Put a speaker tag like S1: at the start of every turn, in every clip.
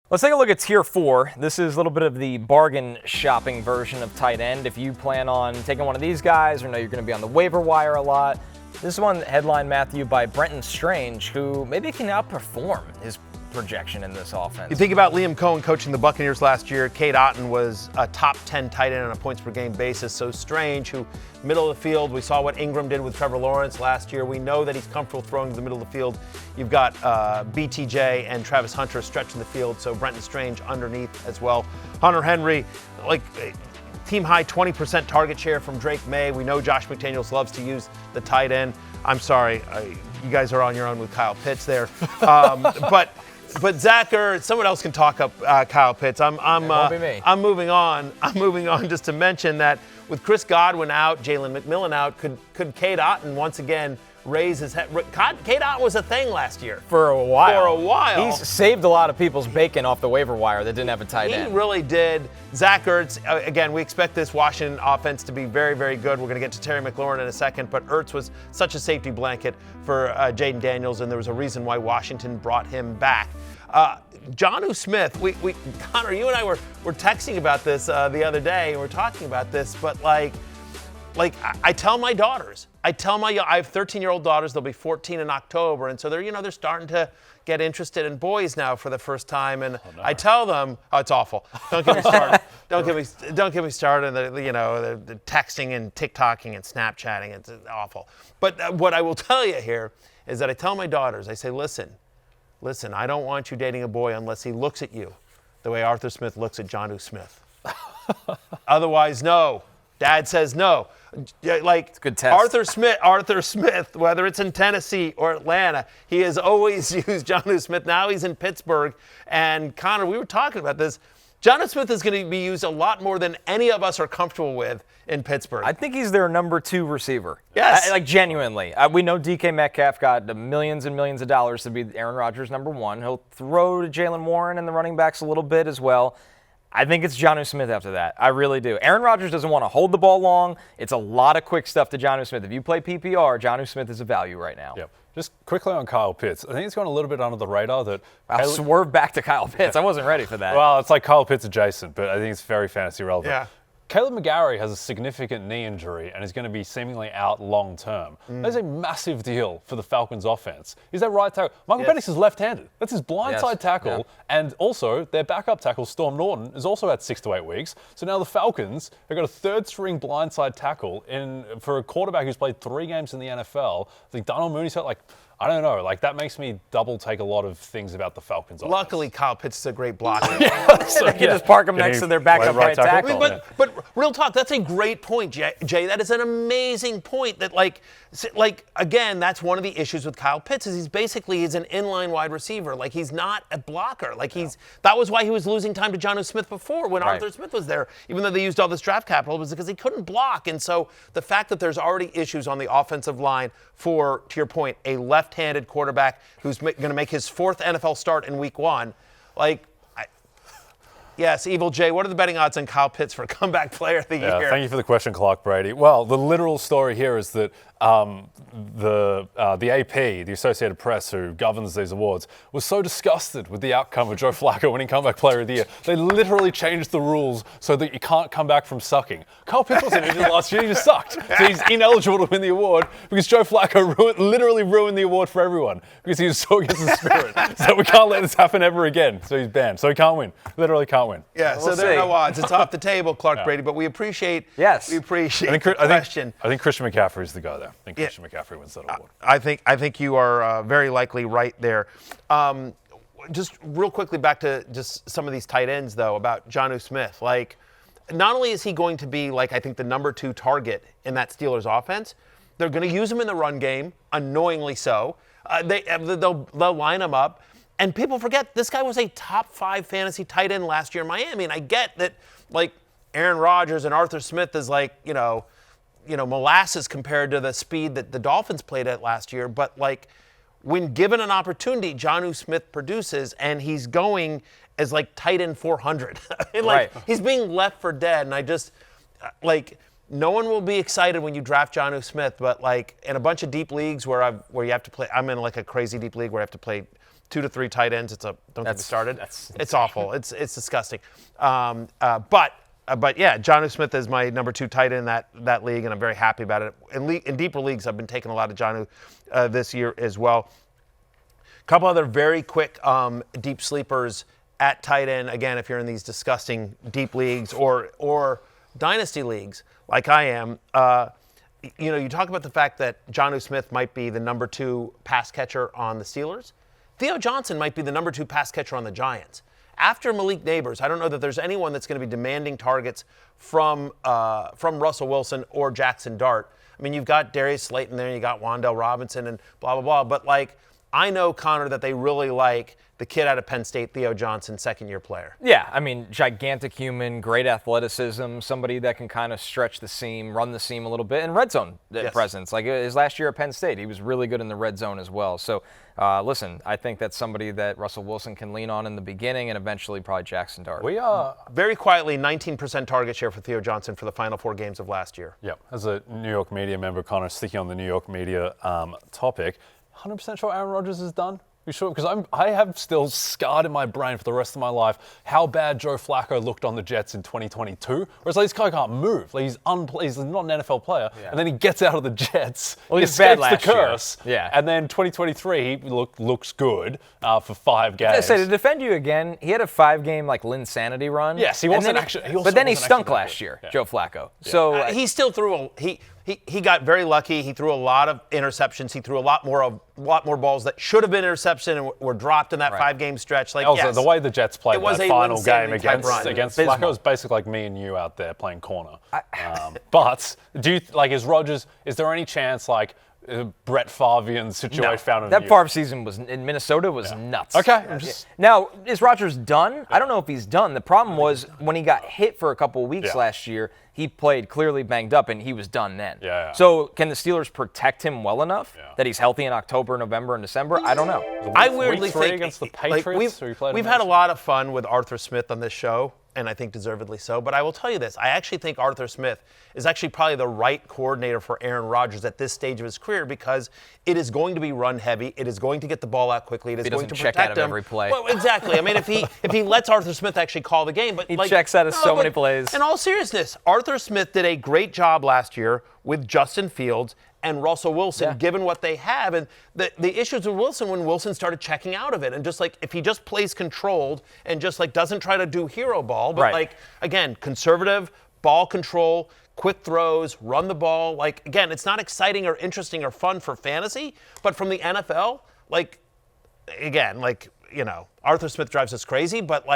S1: Let's take a look at Tier 4. This is a little bit of the bargain shopping version of tight end. If you plan on taking one of these guys or know you're going to be on the waiver wire a lot, this is one headline, Matthew, by Brenton Strange, who maybe can outperform his projection in this offense.
S2: You think about Liam Cohen coaching the Buccaneers last year. Cade Otton was a top 10 tight end on a points per game basis. So Strange, who middle of the field, we saw what Ingram did with Trevor Lawrence last year. We know that he's comfortable throwing to the middle of the field. You've got BTJ and Travis Hunter stretching the field, so Brenton Strange underneath as well. Hunter Henry, like team high 20% target share from Drake May. We know Josh McDaniels loves to use the tight end. I'm sorry, you guys are on your own with Kyle Pitts there. But Zach or someone else can talk up Kyle Pitts.
S1: It won't be me.
S2: I'm moving on. I'm moving on just to mention that with Chris Godwin out, Jalen McMillan out, could Cade Otton once again raise his head? Cade Otton was a thing last year.
S1: For a while.
S2: He's
S1: saved a lot of people's bacon off the waiver wire that didn't have a tight end.
S2: He really did. Zach Ertz, again, we expect this Washington offense to be very, very good. We're going to get to Terry McLaurin in a second, but Ertz was such a safety blanket for Jaden Daniels, and there was a reason why Washington brought him back. Jonnu Smith, Connor, you and I were texting about this the other day, and we're talking about this, but I tell my daughters, I have 13-year-old daughters, they'll be 14 in October, and so they're starting to get interested in boys now for the first time, and I tell them, it's awful. Don't get me started. Don't get me started. The texting and TikToking and Snapchatting, it's awful. But what I will tell you here is that I tell my daughters, I say, listen, I don't want you dating a boy unless he looks at you the way Arthur Smith looks at Jonnu Smith. Otherwise, no. Dad says no.
S1: It's a good test.
S2: Arthur Smith, whether it's in Tennessee or Atlanta, he has always used Jonnu Smith. Now he's in Pittsburgh. And Connor, we were talking about this. Jonnu Smith is going to be used a lot more than any of us are comfortable with in Pittsburgh.
S1: I think he's their number 2 receiver.
S2: Yes.
S1: Genuinely. We know DK Metcalf got millions and millions of dollars to be Aaron Rodgers' number 1. He'll throw to Jalen Warren and the running backs a little bit as well. I think it's Jonnu Smith after that. I really do. Aaron Rodgers doesn't want to hold the ball long. It's a lot of quick stuff to Jonnu Smith. If you play PPR, Jonnu Smith is a value right now.
S3: Yep. Just quickly on Kyle Pitts, I think it's gone a little bit under the radar that
S1: I'll swerve back to Kyle Pitts. I wasn't ready for that.
S3: Well, it's like Kyle Pitts adjacent, but I think it's very fantasy relevant.
S2: Yeah.
S3: Caleb McGarry has a significant knee injury and is going to be seemingly out long term. That's a massive deal for the Falcons offense. Is that right tackle? Michael Penix is left-handed. That's his blindside tackle. Yeah. And also, their backup tackle, Storm Norton, is also at 6 to 8 weeks. So now the Falcons have got a third-string blindside tackle for a quarterback who's played 3 games in the NFL. I think Darnell Mooney's got I don't know. That makes me double take a lot of things about the Falcons.
S2: Luckily, Kyle Pitts is a great blocker.
S1: So they can just park him next to their backup right tackle.
S2: But real talk, that's a great point, Jay. That is an amazing point. That again, that's one of the issues with Kyle Pitts is he's an inline wide receiver. He's not a blocker. That was why he was losing time to Jonnu Smith before when Arthur Smith was there. Even though they used all this draft capital, it was because he couldn't block. And so the fact that there's already issues on the offensive line for, to your point, a left-handed quarterback who's going to make his 4th NFL start in week 1. Yes, Evil Jay, what are the betting odds on Kyle Pitts for comeback player of the year?
S3: Thank you for the question, Clark Brady. Well, the literal story here is that the AP, the Associated Press, who governs these awards, was so disgusted with the outcome of Joe Flacco winning comeback player of the year. They literally changed the rules so that you can't come back from sucking. Kyle Pitts wasn't injured last year, he just sucked. So he's ineligible to win the award because Joe Flacco literally ruined the award for everyone because he was so against the spirit. So we can't let this happen ever again. So he's banned. So he can't win. Literally can't win.
S2: Yeah, so there are no odds. It's off the table, Clark Brady, but we appreciate the question.
S3: I think Christian McCaffrey is the guy there. I think Christian McCaffrey wins that award.
S2: I think you are very likely right there. Just real quickly back to just some of these tight ends, though, about Jonnu Smith. Not only is he going to be, I think, the number 2 target in that Steelers offense, they're going to use him in the run game, annoyingly so. They'll line him up. And people forget this guy was a top 5 fantasy tight end last year in Miami. And I get that, Aaron Rodgers and Arthur Smith is molasses compared to the speed that the Dolphins played at last year. But when given an opportunity, Jonnu Smith produces, and he's going as tight end 400. He's being left for dead. And I just no one will be excited when you draft Jonnu Smith, but in a bunch of deep leagues where you have to play, I'm in a crazy deep league where I have to play 2 to 3 tight ends. Don't get me started. It's awful. It's disgusting. But yeah, Jonnu Smith is my number 2 tight end in that league, and I'm very happy about it. In deeper leagues, I've been taking a lot of Jonnu this year as well. A couple other very quick deep sleepers at tight end. Again, if you're in these disgusting deep leagues or dynasty leagues like I am, you talk about the fact that Jonnu Smith might be the number 2 pass catcher on the Steelers. Theo Johnson might be the number 2 pass catcher on the Giants. After Malik Neighbors, I don't know that there's anyone that's going to be demanding targets from Russell Wilson or Jackson Dart. I mean, you've got Darius Slayton there, you got Wan'Dale Robinson and blah, blah, blah. But, I know, Connor, that they really like the kid out of Penn State, Theo Johnson, second-year player.
S1: Yeah, I mean, gigantic human, great athleticism, somebody that can kind of stretch the seam, run the seam a little bit, and red zone presence. Like his last year at Penn State, he was really good in the red zone as well. So, listen, I think that's somebody that Russell Wilson can lean on in the beginning and eventually probably Jackson Dart.
S3: We are
S2: very quietly 19% target share for Theo Johnson for the final 4 games of last year.
S3: Yeah, as a New York media member, Connor, sticking on the New York media topic, 100% sure Aaron Rodgers is done? You sure? Because I have still scarred in my brain for the rest of my life how bad Joe Flacco looked on the Jets in 2022. Whereas this guy can't move. He's not an NFL player. Yeah. And then he gets out of the Jets.
S1: Well, he's
S3: escapes
S1: bad last
S3: the curse.
S1: Year. Yeah.
S3: And then 2023, he looks good for 5 games.
S1: I say, to defend you again, he had a 5-game Linsanity run.
S3: Yes, he wasn't actually.
S1: But then he stunk last year, Joe Flacco. Yeah. So
S2: he still threw He got very lucky. He threw a lot of interceptions. He threw a lot more balls that should have been interception and were dropped in that 5-game stretch.
S3: Also, the way the Jets played that final game against
S2: Flacco
S3: was basically like me and you out there playing corner. But do you is Rodgers? Is there any chance Brett Favrean situation found in
S1: that Favre season was in Minnesota was nuts.
S3: Okay.
S1: Now, is Rodgers done? I don't know if he's done. The problem was when he got hit for a couple of weeks last year, he played clearly banged up, and he was done then.
S3: Yeah.
S1: So can the Steelers protect him well enough that he's healthy in October, November, and December? I don't know.
S2: I weirdly think
S3: against the Patriots,
S2: we've had a lot of fun with Arthur Smith on this show, and I think deservedly so. But I will tell you this. I actually think Arthur Smith is actually probably the right coordinator for Aaron Rodgers at this stage of his career because it is going to be run heavy. It is going to get the ball out quickly. It is going to protect
S1: check out
S2: him.
S1: Of every play.
S2: Well, exactly. I mean, if he lets Arthur Smith actually call the game. But
S1: he checks out of so many plays.
S2: In all seriousness, Arthur Smith did a great job last year with Justin Fields and Russell Wilson, given what they have. And the issues with Wilson when Wilson started checking out of it. And just if he just plays controlled and just doesn't try to do hero ball, but again, conservative, ball control, quick throws, run the ball. Again, it's not exciting or interesting or fun for fantasy, but from the NFL, Arthur Smith drives us crazy, but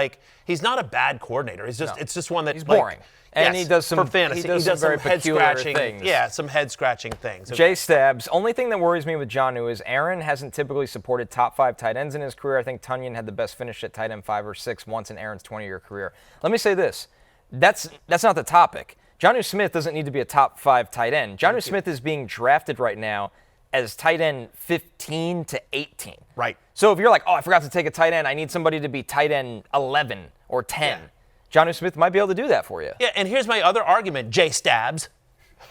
S2: he's not a bad coordinator. He's just it's just one that
S1: he's boring. And he does some
S2: for fantasy.
S1: He does some very peculiar things.
S2: Yeah, some head scratching things.
S1: Jay Stabs. Only thing that worries me with Jonnu is Aaron hasn't typically supported top 5 tight ends in his career. I think Tunyon had the best finish at tight end 5 or 6 once in Aaron's 20-year career. Let me say this. That's not the topic. Jonnu Smith doesn't need to be a top 5 tight end. Jonnu Smith is being drafted right now as tight end 15 to 18.
S2: Right.
S1: So if you're like, I forgot to take a tight end, I need somebody to be tight end 11 or 10. Yeah. Jonnu Smith might be able to do that for you.
S2: Yeah, and here's my other argument, Jay Stabs.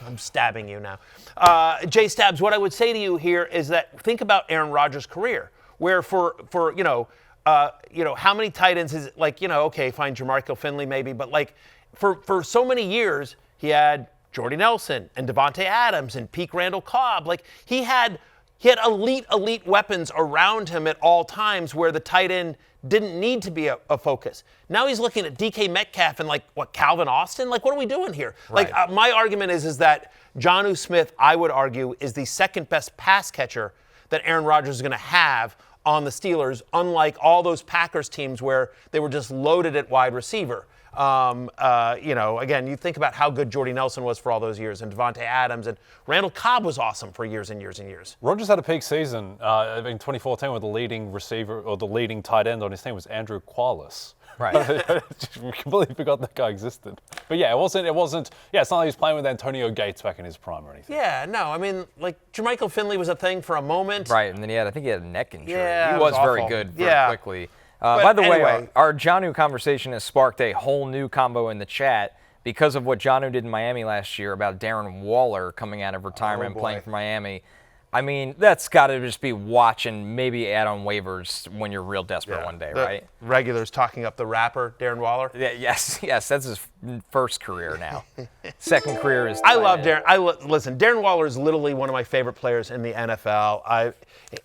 S2: I'm stabbing you now. Jay Stabs, what I would say to you here is that think about Aaron Rodgers' career, where for how many tight ends is okay, fine, Jermarco Finley maybe, but for so many years he had Jordy Nelson and Devontae Adams and Peak Randall Cobb. He had elite weapons around him at all times where the tight end didn't need to be a focus. Now he's looking at DK Metcalf and Calvin Austin? What are we doing here?
S1: Right.
S2: My argument is that Jonnu Smith, I would argue, is the second best pass catcher that Aaron Rodgers is going to have on the Steelers, unlike all those Packers teams where they were just loaded at wide receiver. Again, you think about how good Jordy Nelson was for all those years, and Devontae Adams, and Randall Cobb was awesome for years and years and years.
S3: Rodgers had a peak season in 2014 with the leading receiver or the leading tight end on his team was Andrew Qualis.
S1: Right.
S3: We completely forgot that guy existed. But yeah, it wasn't. Yeah, it's not like he was playing with Antonio Gates back in his prime or anything.
S2: Yeah, no, I mean, Jermichael Finley was a thing for a moment.
S1: Right, and then I think he had a neck injury.
S2: Yeah,
S1: he was very
S2: awful.
S1: good very quickly. By the way, our Jonnu conversation has sparked a whole new combo in the chat because of what Jonnu did in Miami last year about Darren Waller coming out of retirement and playing for Miami. I mean, that's got to just be watch and maybe add on waivers when you're real desperate one day,
S2: the
S1: right?
S2: Regulars talking up the rapper, Darren Waller.
S1: Yeah, yes, that's his first career now. Second career is.
S2: I love Darren. Listen, Darren Waller is literally one of my favorite players in the NFL.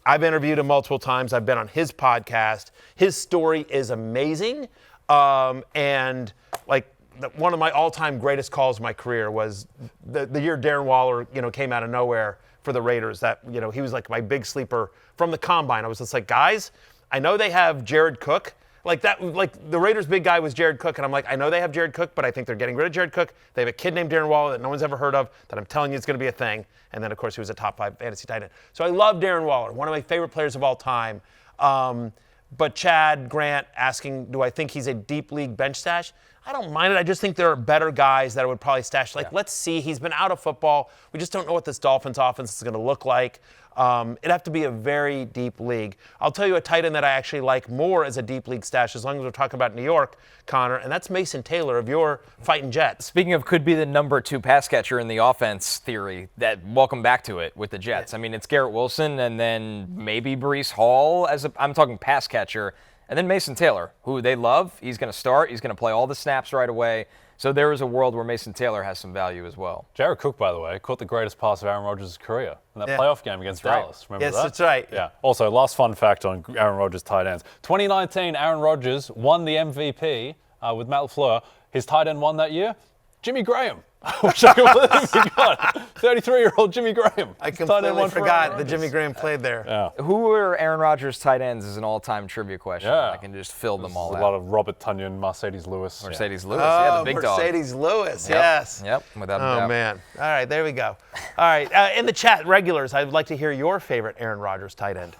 S2: I've interviewed him multiple times. I've been on his podcast. His story is amazing, and like. One of my all-time greatest calls of my career was the year Darren Waller, came out of nowhere for the Raiders. That, he was like my big sleeper from the combine. I was just like, guys, I know they have Jared Cook. Like the Raiders' big guy was Jared Cook, and I'm like, I know they have Jared Cook, but I think they're getting rid of Jared Cook. They have a kid named Darren Waller that no one's ever heard of, that I'm telling you is going to be a thing. And then, of course, he was a top 5 fantasy tight end. So I love Darren Waller, one of my favorite players of all time. But Chad Grant asking, do I think he's a deep league bench stash? I don't mind it. I just think there are better guys that I would probably stash. Let's see. He's been out of football. We just don't know what this Dolphins offense is going to look like. It'd have to be a very deep league. I'll tell you a tight end that I actually like more as a deep league stash, as long as we're talking about New York, Connor, and that's Mason Taylor of your Fighting Jets.
S1: Speaking of could be the number 2 pass catcher in the offense theory, welcome back to it with the Jets. I mean, it's Garrett Wilson and then maybe Breece Hall I'm talking pass catcher. And then Mason Taylor, who they love. He's going to start. He's going to play all the snaps right away. So there is a world where Mason Taylor has some value as well.
S3: Jared Cook, by the way, caught the greatest pass of Aaron Rodgers' career in that playoff game against Dallas.
S2: Right.
S3: Remember that?
S2: That's right.
S3: Yeah. Also, last fun fact on Aaron Rodgers' tight ends. 2019, Aaron Rodgers won the MVP with Matt LaFleur. His tight end won that year, Jimmy Graham. Which I completely forgot. 33-year-old Jimmy Graham.
S2: I completely forgot that Jimmy Graham played there.
S3: Yeah.
S1: Who were Aaron Rodgers' tight ends is an all-time trivia question.
S3: Yeah.
S1: I can just fill them all
S3: There's
S1: out.
S3: a lot of Robert Tunyon, Mercedes Lewis.
S1: Mercedes Lewis, yeah, the big dog.
S2: Mercedes Lewis,
S1: Yep.
S2: yes.
S1: Yep, without a doubt.
S2: Oh, man. All right, there we go. All right, in the chat, regulars, I'd like to hear your favorite Aaron Rodgers tight end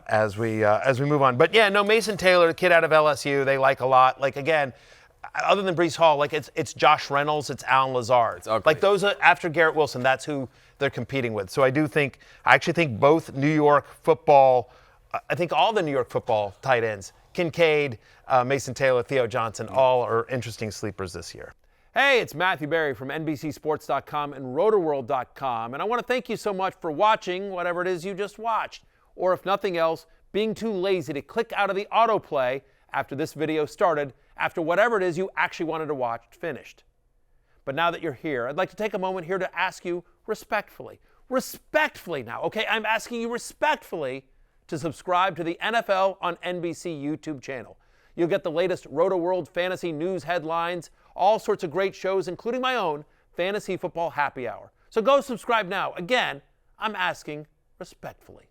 S2: as we move on. But, yeah, no, Mason Taylor, the kid out of LSU, they like a lot. Like, again, other than Breece Hall, like it's Josh Reynolds, it's Alan Lazard. Like those are after Garrett Wilson, that's who they're competing with. So I actually think both New York football, I think all the New York football tight ends, Kincaid, Mason Taylor, Theo Johnson, all are interesting sleepers this year. Hey, it's Matthew Berry from NBCSports.com and Rotoworld.com, and I want to thank you so much for watching whatever it is you just watched, or if nothing else, being too lazy to click out of the autoplay after this video started, after whatever it is you actually wanted to watch finished. But now that you're here, I'd like to take a moment here to ask you respectfully now, okay? I'm asking you respectfully to subscribe to the NFL on NBC YouTube channel. You'll get the latest Roto-World fantasy news headlines, all sorts of great shows, including my own Fantasy Football Happy Hour. So go subscribe now. Again, I'm asking respectfully.